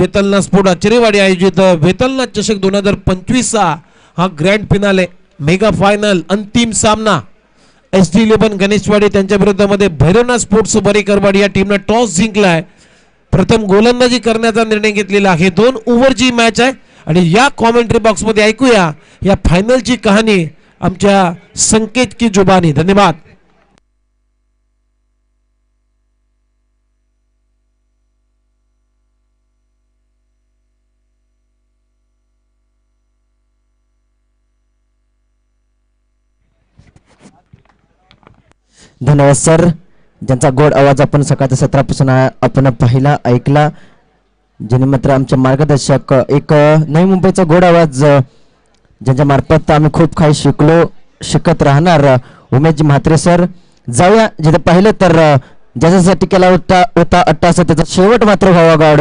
वेतलना sport आचरेवाडी आयोजित वेतलना चषक 2025 हा ग्रँड फिनाले मेगा फायनल अंतिम सामना SD11 गणेशवाडी त्यांच्या विरोधामध्ये भैरवनाथ स्पोर्ट्स बरेकरवाडी या टीमने टॉस जिंकलाय. प्रथम गोलंदाजी करण्याचा निर्णय घेतलेला आहे. 2 ओव्हरची मॅच आहे आणि या कॉमेंट्री बॉक्स मध्ये ऐकूया या फायनलची कहाणी आमच्या संकेत की जुबानी. धन्यवाद. धन्यवाद सर, ज्यांचा गोड आवाज आपण सकाळच्या सत्रापासून आपण पाहिला ऐकला, ज्यांनी मात्र आमचे मार्गदर्शक एक नवी मुंबईचा गोड आवाज ज्यांच्या मार्फत आम्ही खूप काही शिकत राहणार उमेश म्हात्रे सर. जाऊया जिथे पाहिलं तर ज्याच्यासाठी केला होता अट्टासा त्याचा शेवट मात्र व्हावा गावड.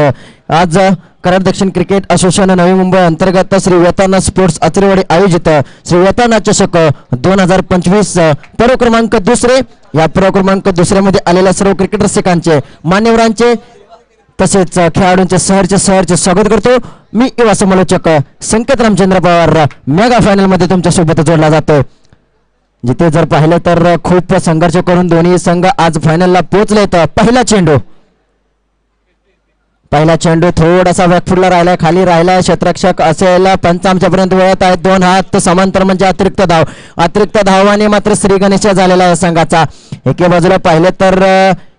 आज कराड दक्षिण क्रिकेट असोसिएशन नवी मुंबई अंतर्गत श्री वेताना स्पोर्ट्स आचरेवाडी आयोजित श्री वेताना चषक 2025 पर्व क्रमांक 2. या पर्व क्रमांक 2 मध्ये आलेल्या सर्व क्रिकेट रसिकांचे मान्यवरांचे तसेच खेळाडूंचे सहर्ष स्वागत करतो. मी युवा समालोचक संकेत रामचंद्र पवार मेगा फायनल मध्ये तुमच्या सोबत जोडला जातो. जिथे जर पाहिलं तर खूप संघर्ष करून दोन्ही संघ आज फायनलला पोहोचले. तर पहिला चेंडू थोडासा बॅकफुटला राहिलाय, खाली राहिलाय, क्षेत्ररक्षक असेल पंच आमच्यापर्यंत वळत आहेत. 2 हात समांतर म्हणजे अतिरिक्त धावाने मात्र श्री गणेश झालेला आहे संघाचा. एके बाजूला पाहिले तर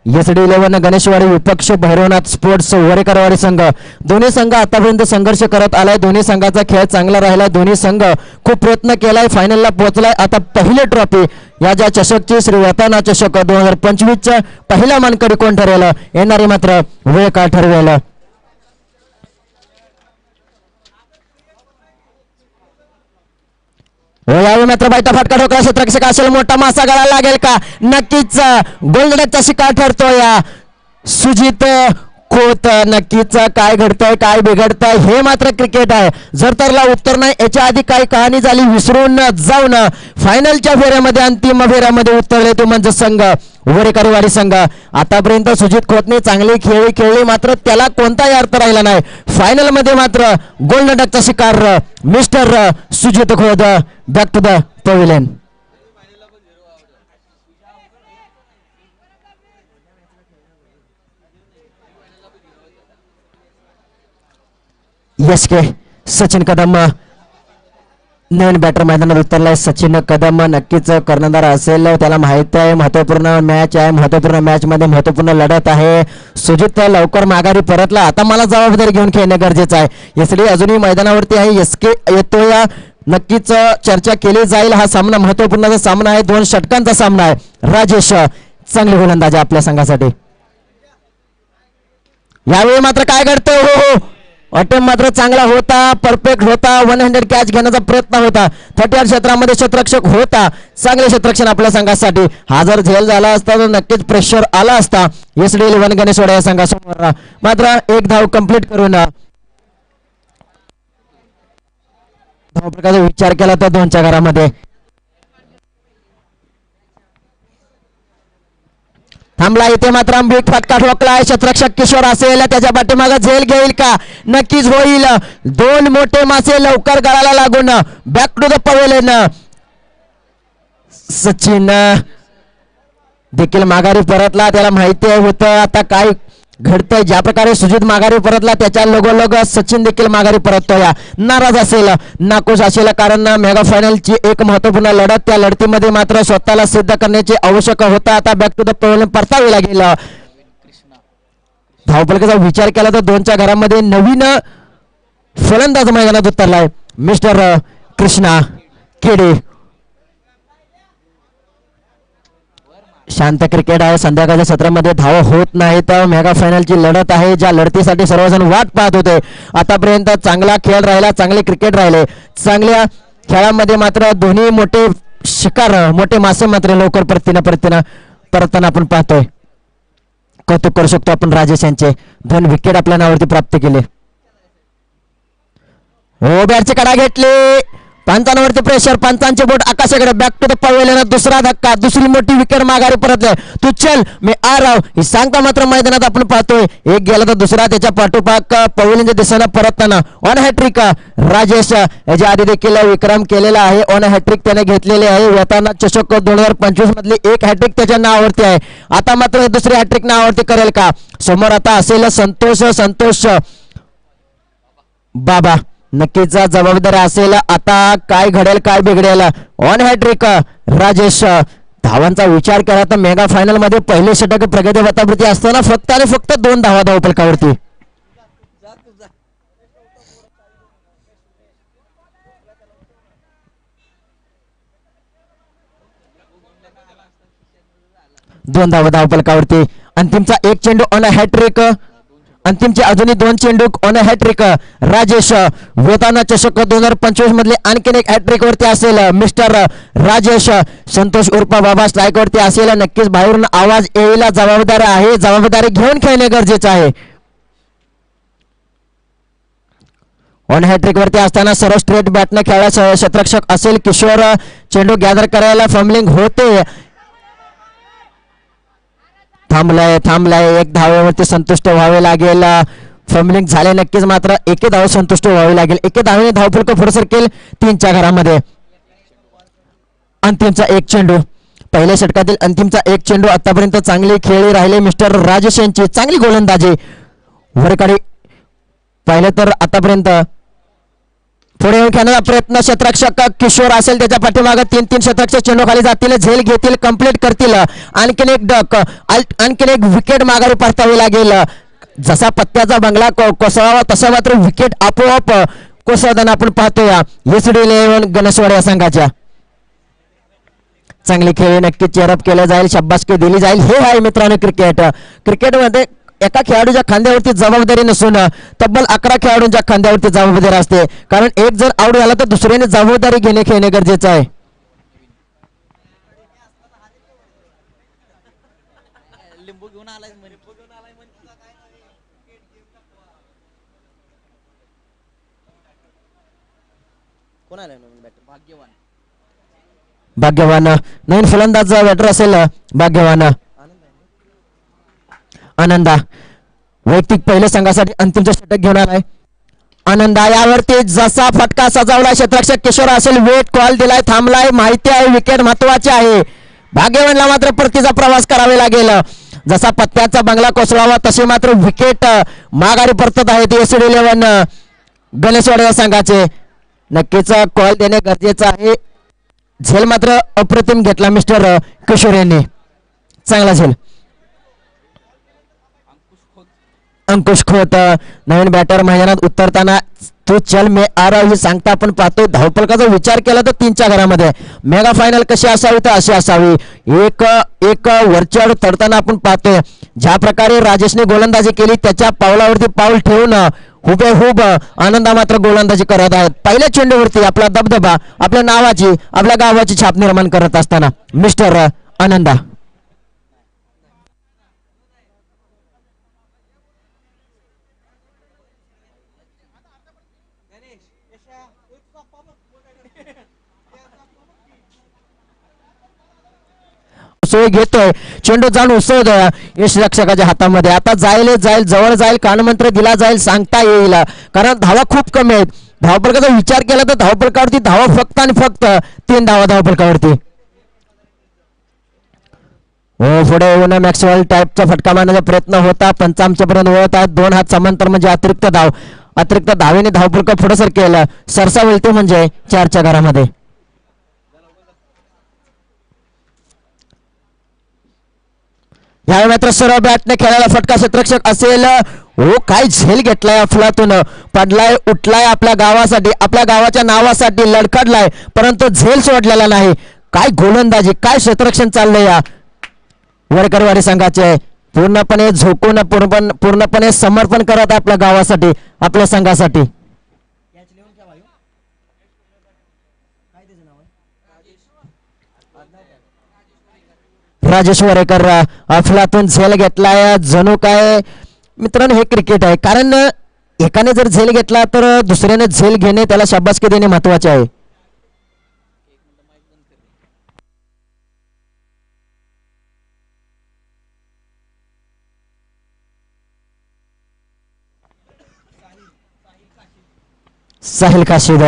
SD11 गणेशवाडी विपक्ष भैरवनाथ स्पोर्ट्स वरेकरवाडी संघ. दोन्ही संघ आतापर्यंत संघर्ष करत आलाय. दोन्ही संघाचा खेळ चांगला राहिला. दोन्ही संघ खूप प्रयत्न केलाय, फायनलला पोहोचलाय. आता पहिली ट्रॉफी या ज्या चषकची श्री वेताना चषक 2025 पहिला मानकरी कोण ठरेल येणारे मात्र वेळ काळ ठरवेल. यावेळी मात्र बायता फटका ठोकला, क्षेत्ररक्षक असेल, मोठा मासा गळाला लागेल का? नक्कीच गोल्डनचा शिकार ठरतो या सुजित खोत. नक्कीच काय घडतंय काय बिघडतंय हे मात्र क्रिकेट आहे. जर तरला उत्तर नाही. याच्या आधी काही कहाणी झाली विसरून जाऊन फायनलच्या फेऱ्यामध्ये अंतिम फेऱ्यामध्ये उतरले तो म्हणजे संघ वरेकरवाडी संघ. आतापर्यंत सुजित खोतने चांगली खेळली मात्र त्याला कोणताही अर्थ राहिला नाही. फायनल मध्ये मात्र गोल्डन डकचा शिकार mister Sujit Khot. Back to the pavilion. SK Sachin Kadam नवीन बॅटर मैदानात उतरलाय. सचिन कदम नक्कीच कर्णधार असेल, त्याला माहिती आहे महत्वपूर्ण मॅच आहे, महत्वपूर्ण मॅच मध्ये महत्वपूर्ण लढत आहे. सुजित लवकर माघारी परतला, आता मला जबाबदारी घेऊन खेळणे गरजेचं आहे. यसडी अजूनही मैदानावरती आहे. SK येतो या नक्कीच चर्चा केली जाईल. हा सामना महत्वपूर्ण सामना आहे, 2 षटकांचा सामना आहे. राजेश चांगली गोलंदाजी आपल्या संघासाठी. यावेळी मात्र काय घडतं? हो अटेम्प्ट मात्र चांगला होता, परफेक्ट होता, 100 कॅच घेण्याचा प्रयत्न होता. 30 क्षेत्रामध्ये क्षेत्ररक्षक होता, चांगले क्षेत्ररक्षण आपल्या संघासाठी. हा जर झेल झाला असता तर नक्कीच प्रेशर आला असता SD11 गणेशवाडी या संघासमोर. मात्र 1 धाव कंप्लीट करून धावप्रकाराचा विचार केला तर 2च्या घरामध्ये थांबला. इथे मात्र अंबिक फटका ठोकलाय. क्षेत्ररक्षक किशोर असेल, त्याच्या पाठीमागे झेल घेईल का? नक्कीच होईल. 2 मोठे मासे लवकर गळाला लागून back to the pavilion. Sachin देखील माघारी परतला, त्याला माहिती होतं आता काय घडतंय. ज्या प्रकारे सुजित माघारी परतला त्याच्या लगोलग सचिन देखील माघारी परततोय. नाराज असेल, नाखुश असेल, कारण मेगा फायनलची एक महत्वपूर्ण लढत, त्या लढतीमध्ये मात्र स्वतःला सिद्ध करण्याची आवश्यक होतं. आता बॅक टू द पवेलियन परतावे लागेल. धावफलकाचा विचार केला तर 2च्या घरामध्ये नवीन फलंदाज मैदानात उतरलाय मिस्टर कृष्णा केडे. शांत क्रिकेट आहे. संध्याकाळच्या सत्रामध्ये धाव होत नाहीत. मेगा फायनलची लढत आहे, ज्या लढतीसाठी सर्वजण वाट पाहत होते. आतापर्यंत चांगला खेळ राहिला, चांगले क्रिकेट राहिले. चांगल्या खेळामध्ये मात्र दोन्ही मोठे शिकार, मोठे मासे मात्र लवकर परतताना आपण पाहतोय. कौतुक करू शकतो आपण राजेश यांचे. 2 विकेट आपल्या नावावरती प्राप्त केले. हो बॅटची कडा घेतली, पंचांवरती प्रेशर, पंचांचे बोट आकाशाकडे, बॅक टू द पवेलियन, दुसरा धक्का, दुसरी मोठी विकेट माघारी परतले, तू चल मी आ राव ही सांगता मात्र मैदानात आपण पाहतोय. एक गेला तर दुसरा त्याच्या पाठोपाठ पवेलियनच्या दिशेने परतताना ऑन हॅट्रिक राजेश याच्या आधी देखील विक्रम केलेला आहे. ऑन हॅट्रिक त्याने घेतलेले आहे. वेताना चषक 2025 मधली एक हॅट्रिक त्याच्या नावावरती आहे. आता मात्र दुसरी हॅट्रिक नावावरती करेल का? समोर आता असेल संतोष बाबा, नक्कीच जबाबदारी असेल. आता काय घडेल काय बिघडेल. ऑन हॅट्रिक राजेश, धावांचा विचार केला तर मेगा फायनल मध्ये पहिले षटक प्रगती वातावरती असताना फक्त आणि फक्त 2 धावा धावफलकावरती. दोन धावा धावफलकावरती. अंतिमचा एक चेंडू ऑन हॅट्रिक, अंतिमचे अजूनही 2 चेंडू ऑन हॅट्रिक राजेश. वेताना चषक 2025 मधले आणखीन एक हॅट्रिक वरती असेल मिस्टर राजेश. संतोष उर्फ बाबा स्ट्राईक वरती असेल. नक्कीच बाहेरून आवाज यायला जबाबदारी आहे, जबाबदारी घेऊन खेळणे गरजेचं आहे. ऑन हॅट्रिक वरती असताना सर्व स्ट्रेट बॅटने खेळला क्षेत्ररक्षक असेल किशोर. चेंडू गॅदर करायला फॉर्मलिंग होते. थांबलाय एक धावेवरती संतुष्ट व्हावे लागेल. फॉर्मलिंग झाले नक्कीच, मात्र एके धाव संतुष्ट व्हावे लागेल. एके धावेने धावफलक पुढे सरकेल 3च्या घरामध्ये. अंतिमचा एक चेंडू, पहिल्या षटकातील अंतिमचा एक चेंडू. आतापर्यंत चांगली खेळी राहिले मिस्टर राजेश यांची, चांगली गोलंदाजी. वरकडे पाहिलं तर आतापर्यंत पुढे येऊन खेळण्याचा प्रयत्न क्षेत्ररक्षक किशोर असेल. त्याच्या पाठीमागे 3 क्षेत्ररक्षक चेंडू खाली जातील, झेल घेतील, कंप्लीट करतील. आणखीन एक डक, आणखीन एक विकेट माघारी परतावी लागेल. जसा पत्त्याचा बंगला कोसळावा तसा मात्र विकेट आपोआप कोसळताना आपण पाहतोय SD11 गणेशवाडी या संघाच्या. चांगली खेळी नक्कीच चेअरअप केलं जाईल, शाबासकी दिली जाईल. हे आहे मित्रांनो क्रिकेटमध्ये एका खेळाडूच्या खांद्यावरती जबाबदारी नसून तब्बल 11 खेळाडूंच्या खांद्यावरती जबाबदारी असते. कारण एक जर आउट झाला तर दुसऱ्याने जबाबदारी खेळणे गरजेचं आहे. भाग्यवान नवीन फलंदाज बॅटर असेल भाग्यवान. आनंदा वैयक्तिक पहिल्या संघासाठी अंतिमचं षटक घेऊन आलाय. आनंदा यावरती जसा फटका सजावला क्षेत्ररक्षक किशोर असेल, वेट कॉल दिलाय, थांबलाय, माहिती आहे विकेट महत्वाचे आहे. भाग्यवानला मात्र परतीचा प्रवास करावे लागेल. जसा पत्त्याचा बंगला कोसळावा तसे मात्र विकेट माघारी परतत आहेत SD11 गणेशवाडी या संघाचे. नक्कीच कॉल देणे गरजेचं आहे. झेल मात्र अप्रतिम घेतला मिस्टर किशोर यांनी, चांगला झेल. अंकुश खोत नवीन बॅटर मैदानात उतरताना तू चल मे आ रहा ही सांगता आपण पाहतोय. धावफलकाचा विचार केला तर 3च्या घरामध्ये मेगा फायनल कशी असावी तर अशी असावी. एक वरचढ चढताना आपण पाहतोय ज्या प्रकारे राजेशने गोलंदाजी केली त्याच्या पावलावरती पाऊल ठेवून हुबेहूब आनंदा मात्र गोलंदाजी करत आहेत. पहिल्या चेंडूवरती आपला दबदबा, आपल्या नावाची, आपल्या गावाची छाप निर्माण करत असताना मिस्टर आनंदा. सोय घेतोय, चेंडू जाऊन उसळतोय यश रक्षकाच्या हातामध्ये. आता जाईल जवळ जाईल, कानमंत्र दिला जाईल, सांगता येईल. कारण धावा खूप कमी आहेत. धावफलकाचा विचार केला तर धावफलकावरती धावा फक्त आणि फक्त 3 धावा धावफलकावरती. पुढे येऊन मॅक्सवेल टाईपचा फटका मारण्याचा प्रयत्न होता. पंचांपर्यंत वळत आहेत. 2 हात समांतर म्हणजे अतिरिक्त धावेने धावफलक पुढे सरकेल. सरसा वळते म्हणजे 4च्या घरामध्ये. यावेळी मात्र सर्व बॅटने खेळायला फटका क्षेत्ररक्षक असेल. काय झेल घेतलाय अफलातून, पडलाय उठलाय आपल्या गावासाठी, आपल्या गावाच्या नावासाठी लडखडलाय, परंतु झेल सोडलेला नाही. काय गोलंदाजी, काय क्षेत्ररक्षण चाललंय या वरकरवाडी संघाचे. पूर्णपणे झोकून पूर्णपणे समर्पण करत आपल्या गावासाठी, आपल्या संघासाठी. राजेश वरेकर अफलातून झेल घेतलाय. जणू काय मित्रांनो हे क्रिकेट आहे. कारण एकाने जर झेल घेतला तर दुसऱ्याने झेल घेणे, त्याला शाबासकी देणे महत्वाचे आहे. साहिल काशीद.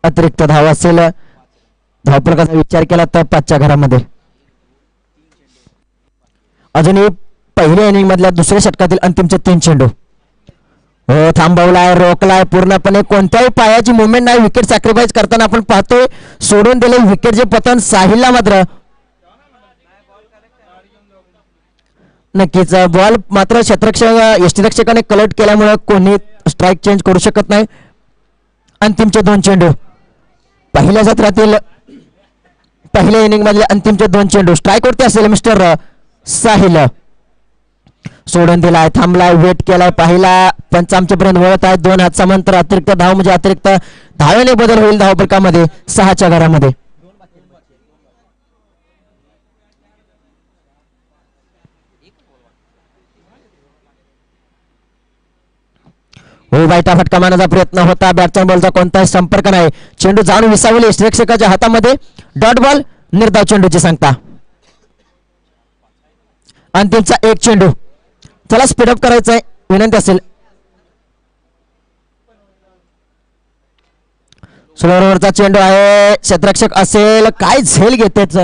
अतिरिक्त धाव असेल, धावफलकाचा विचार केला तर 5च्या घरामध्ये. अजूनही पहिल्या इनिंग मधल्या दुसऱ्या षटकातील अंतिमचे 3 चेंडू. हो, थांबवलाय, रोखलाय पूर्णपणे, कोणत्याही पायाची मुवमेंट नाही. विकेट सॅक्रिफाईस करताना आपण पाहतोय, सोडून दिले विकेटचे पतन. साहिलला मात्र नक्कीच बॉल मात्र यष्टीरक्षकाने कलेक्ट केल्यामुळे कोणी स्ट्राईक चेंज करू शकत नाही. अंतिमचे 2 चेंडू. पहिल्या सत्रातील पहिल्या इनिंग मधले अंतिमचे 2 चेंडू. स्ट्राईक वरती असेल मिस्टर साहिल. सोडून दिलाय, थांबलाय, वेट केलाय, पाहिला पंच आमच्यापर्यंत वळत आहे. 2 हात समांतर. अतिरिक्त धाव म्हणजे अतिरिक्त धावेने बदल होईल धावफलकामध्ये 6च्या घरामध्ये. हो, बायटा फटका मारण्याचा प्रयत्न होता. बॅटच्या बॉलचा कोणताही संपर्क नाही. चेंडू जाऊन विसावले प्रेक्षकाच्या हातामध्ये. डॉट बॉल, निर्धाव चेंडूची सांगता. अंतिमचा 1 चेंडू. चला स्पीडअप करायचंय, विनंती असेल. स्लोवरचा चेंडू आहे. क्षेत्ररक्षक असेल, काय झेल घेतेच.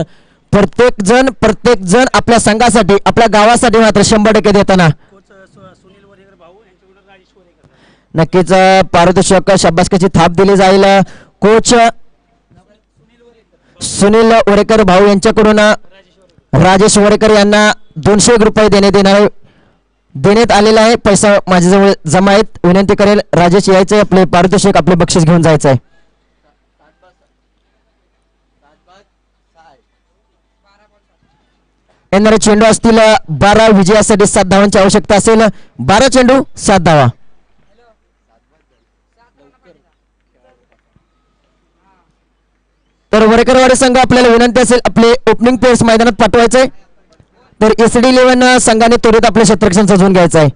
प्रत्येक जण आपल्या संघासाठी, आपल्या गावासाठी मात्र 100% देताना. नक्कीच पारितोषिक शाबासकीची थाप दिली जाईल. कोच सुनील वरेकर भाऊ यांच्याकडून राजेश वरेकर यांना 200 रुपये देण्यात आलेला आहे. पैसा माझ्याजवळ जमा आहेत. विनंती करेल राजेश यायचंय, आपले पारितोषिक, आपले बक्षीस घेऊन जायचंय. येणारे चेंडू असतील 12. विजयासाठी 7 धावांची आवश्यकता असेल. 12 चेंडू 7 धावा. तर वरेकरवाडी संघ आपल्याला विनंती असेल, आपले ओपनिंग प्लेयर्स मैदानात पाठवायचे. तर SD11 संघाने त्वरित आपले क्षेत्ररक्षण सजवून घ्यायचं आहे.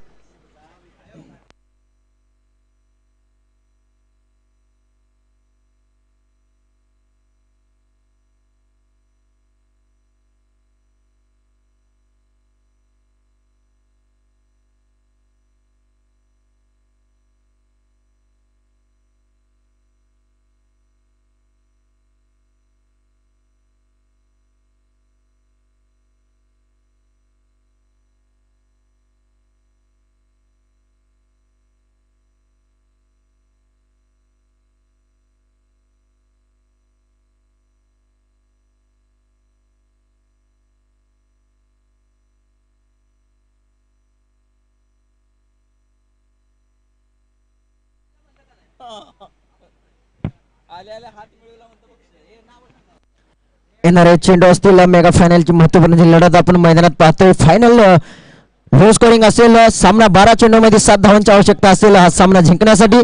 येणारे चेंडू असतील मेगा फायनलची महत्वपूर्ण लढत आपण मैदानात पाहतोय. फायनल लो स्कोरिंग असेल. सामना 12 चेंडूमध्ये 7 धावांची आवश्यकता असेल. हा सामना जिंकण्यासाठी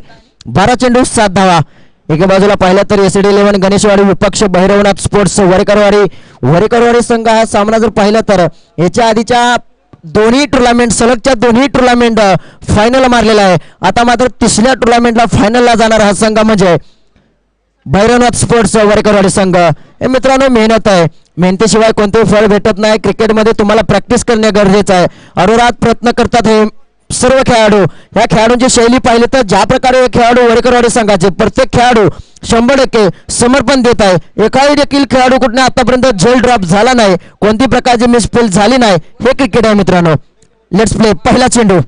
12 चेंडू 7 धावा. एका बाजूला पाहिलं तर SD11 गणेशवाडी विपक्ष भैरवनाथ स्पोर्ट्स वरेकरवाडी संघ. हा सामना जर पाहिला तर याच्या आधीच्या दोन्ही टुर्नामेंट, सलगच्या दोन्ही टुर्नामेंट फायनल मारलेला आहे. आता मात्र तिसऱ्या टुर्नामेंटला फायनलला जाणार हा संघ म्हणजे भैरवनाथ स्पोर्ट्स वरेकरवाडी संघ. हे मित्रांनो, मेहनत आहे. मेहनतीशिवाय कोणतेही फळ भेटत नाही. क्रिकेटमध्ये तुम्हाला प्रॅक्टिस करणे गरजेचं आहे. अरोरात प्रयत्न करतात हे सर्व खेळाडू. या खेळाडूंची शैली पाहिली तर ज्या प्रकारे हे खेळाडू वरेकरवाडी संघाचे प्रत्येक खेळाडू 100% समर्पण देत आहे. एकाही देखील खेळाडू कुठे आतापर्यंत झेल ड्रॉप झाला नाही, कोणती प्रकारची मिसफील झाली नाही. हे क्रिकेट आहे मित्रांनो. Let's play. पहिला चेंडू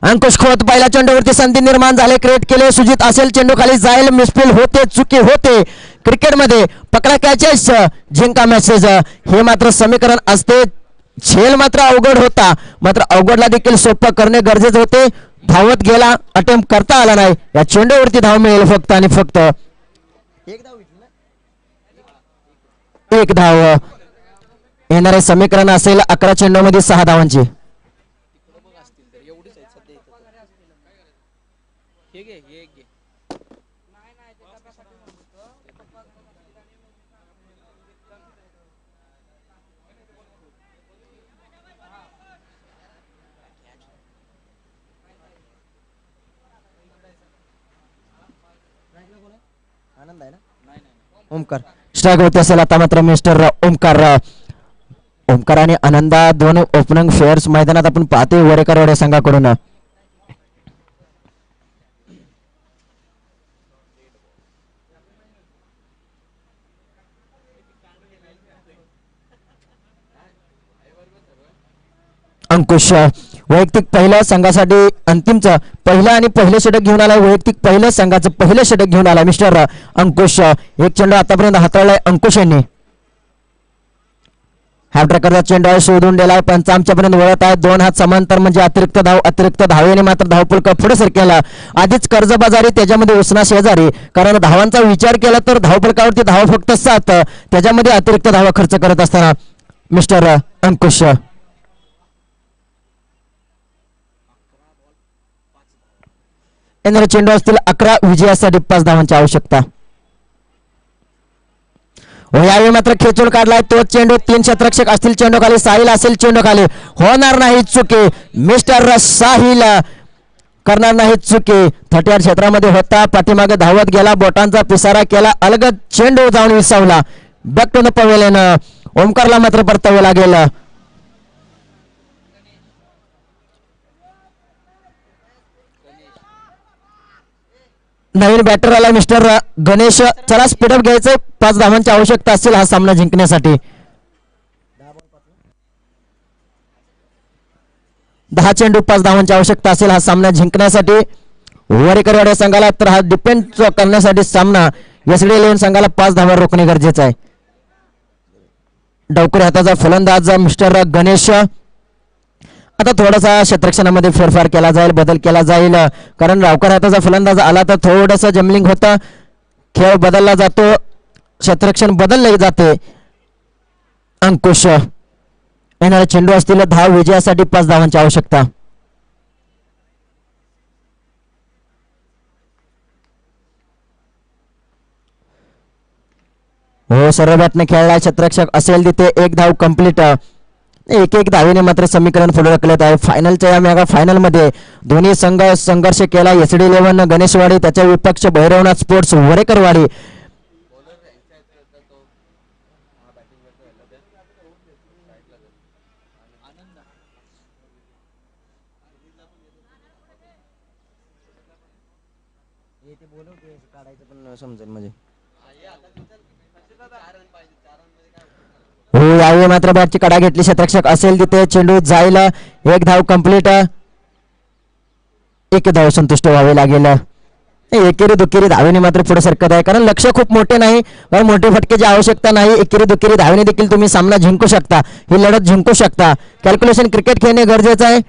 अंकुश खोत. पहिल्या चेंडूवरती संधी निर्माण झाले, क्रिएट केले. सुजित असेल, चेंडू खाली जाईल, मिसफील होते, चुकी होते. क्रिकेटमध्ये पकडा कॅचेस जिंका मॅचेस हे मात्र समीकरण असते. झेल मात्र अवघड होता, मात्र अवघडला देखील सोपं करणे गरजेचे होते. धावत गेला, अटेम्प्ट करता आला नाही. या चेंडूवरती धाव मिळेल फक्त आणि फक्त एक धाव. येणारे समीकरण असेल 11 चेंडूमध्ये 6 धावांची. ओमकार स्ट्राईक होते असेल. आता मात्र मिस्टर ओमकार ओमकार आणि आनंदा दोन ओपनिंग फेअर्स मैदानात आपण पाहतोय वरेकरवाडे संघाकडून. अंकुश वैयक्तिक पहिल्या संघासाठी अंतिमचं पहिलं आणि पहिलं षटक घेऊन आलाय. वैयक्तिक पहिलं संघाचं पहिलं षटक घेऊन आलाय मिस्टर अंकुश. एक चेंडू आतापर्यंत हाताळलाय अंकुश यांनी. हॅपट्रॅकरचा चेंडू शोधून दिलाय पंच आमच्यापर्यंत वळत आहे. दोन हात समांतर म्हणजे अतिरिक्त धावेने मात्र धावपुलका पुढे सरकेला. आधीच कर्जबाजारी त्याच्यामध्ये उसना शेजारी, कारण धावांचा विचार केला तर धावफलकावरती धावा फक्त 7, त्याच्यामध्ये अतिरिक्त धावा खर्च करत असताना मिस्टर अंकुश. येणारे चेंडू असतील 11, विजयासाठी 5 धावांची आवश्यकता. यावेळी मात्र खेचून काढलाय तो चेंडू. 3 क्षेत्ररक्षक असतील चेंडू खाली, साहिल असेल चेंडू खाली, होणार नाही चुकी. मिस्टर साहिल करणार नाही चुकी. 38 क्षेत्रामध्ये होता, पाठीमागे धावत गेला, बोटांचा पिसारा केला, अलगद चेंडू जाऊन विसावला. Back to the pavilion. ओमकारला मात्र परतावे लागेल. नवीन बॅटर आला मिस्टर गणेश. चला स्पीडअप घ्यायचंय, 5 धावांची आवश्यकता असेल हा सामना जिंकण्यासाठी. 10 चेंडू 5 धावांची आवश्यकता असेल हा सामना जिंकण्यासाठी. वरेकरवाडे संघाला तर हा डिपेंड करण्यासाठी सामना एसडी11 संघाला 5 धावा रोखणे गरजेचं आहे. डावकरी हाताचा फलंदाज मिस्टर गणेश. आता थोडासा क्षेत्ररक्षणामध्ये फेरफार केला जाईल, बदल केला जाईल, कारण डावकर हाताचा फलंदाज आला तर थोडंसं जमलिंग होतं, खेळ बदलला जातो, क्षेत्ररक्षण बदलले जाते. अंकुश येणारे चेंडू असतील 10, विजयासाठी 5 धावांची आवश्यकता. हो, सर्व बॅटने खेळला क्षेत्ररक्षक असेल तिथे 1 धाव कंप्लीट. एक धावेने मात्र समीकरण पुढे ढकलत आहे. फायनलच्या या मेगा फायनल मध्ये दोन्ही संघ संघर्ष केला. एसडी11 गणेशवाडी, त्याच्या विपक्ष भैरवनाथ स्पोर्ट्स वरेकरवाडी. समजेल म्हणजे हो, यावेळी मात्र बॅटची कडा घेतली. क्षेत्ररक्षक असेल तिथे चेंडू जाईल. 1 धाव कंप्लीट. 1 धाव संतुष्ट व्हावे लागेल. एकेरी दुकेरी धावेने मात्र पुढे सरकत आहे, कारण लक्ष खूप मोठे नाही, कारण मोठे फटकेची आवश्यकता नाही. एकेरी दुकेरी धावेने देखील तुम्ही सामना जिंकू शकता, ही लढत जिंकू शकता. कॅल्क्युलेशन क्रिकेट खेळणे गरजेचं आहे.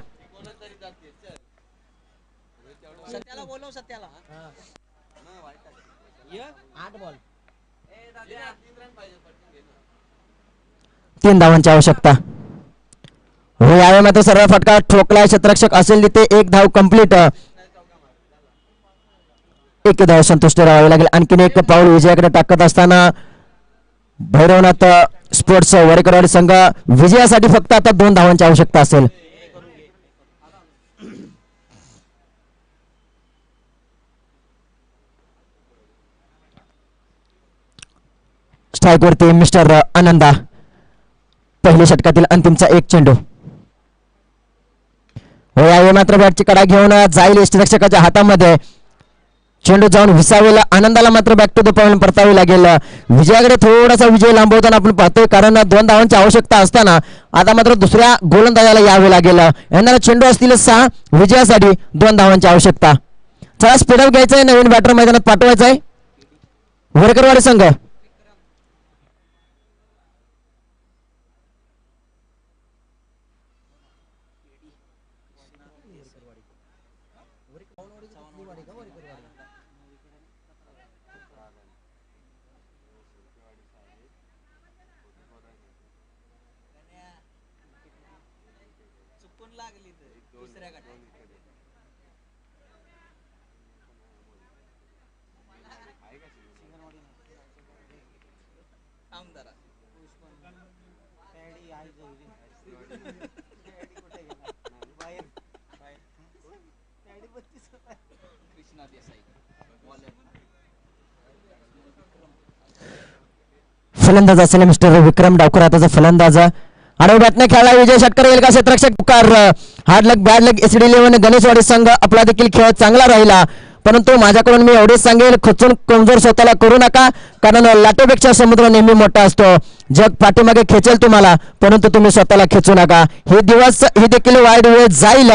तीन धावांची आवश्यकता. हो, यावेळी मात्र सर्व फटका ठोकलाय. क्षेत्ररक्षक असेल तिथे 1 धाव कंप्लीट. 1 धाव संतुष्ट राहावे लागेल. आणखीन 1 पाऊल विजयाकडे टाकत असताना भैरवनाथ स्पोर्ट्स वरेकरवाडी संघ विजयासाठी फक्त आता 2 धावांची आवश्यकता असेल. स्ट्राईक वरती मिस्टर आनंदा. पहिल्या षटकातील अंतिमचा 1 चेंडू. हो, यावेळी मात्र बॅटची कडा घेऊन जाईल यष्टीरक्षकाच्या हातामध्ये. चेंडू जाऊन विसावेला. आनंदाला मात्र बॅक टू द पॉइंट परतावे लागेल. विजयाकडे थोडासा विजय लांबवताना आपण पाहतोय, कारण 2 धावांची आवश्यकता असताना आता मात्र दुसऱ्या गोलंदाजाला यावे लागेल. येणारा चेंडू असतील 6, विजयासाठी 2 धावांची आवश्यकता. चला स्पीडअप घ्यायचंय, नवीन बॅटर मैदानात पाठवायचा आहे वरेकरवाडी संघ. फलंदाज असेल मिस्टर विक्रम डावकर हाताचा फलंदाज. आणि बॅटने खेळला विजय षटकर येईल का क्षेत्ररक्षक पुकार. हार्ड लक बॅड लक SD11 गणेशवाडी संघ आपला देखील खेळ चांगला राहिला, परंतु माझ्याकडून मी एवढेच सांगेल, खचून कमजोर स्वतःला करू नका, कारण लाटेपेक्षा समुद्र नेहमी मोठा असतो. जग पाठीमागे खेचेल तुम्हाला, परंतु तुम्ही स्वतःला खेचू नका. हे दिवस ही देखील वाईट वेळ जाईल.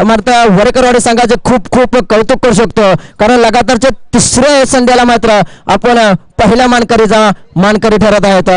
मात्र वरेकरवाडी संघाचे खूप खूप कौतुक करू शकतो, कारण लगातारच्या तिसऱ्या संध्याला मात्र आपण पहिल्या मानकरी ठरत आहेत.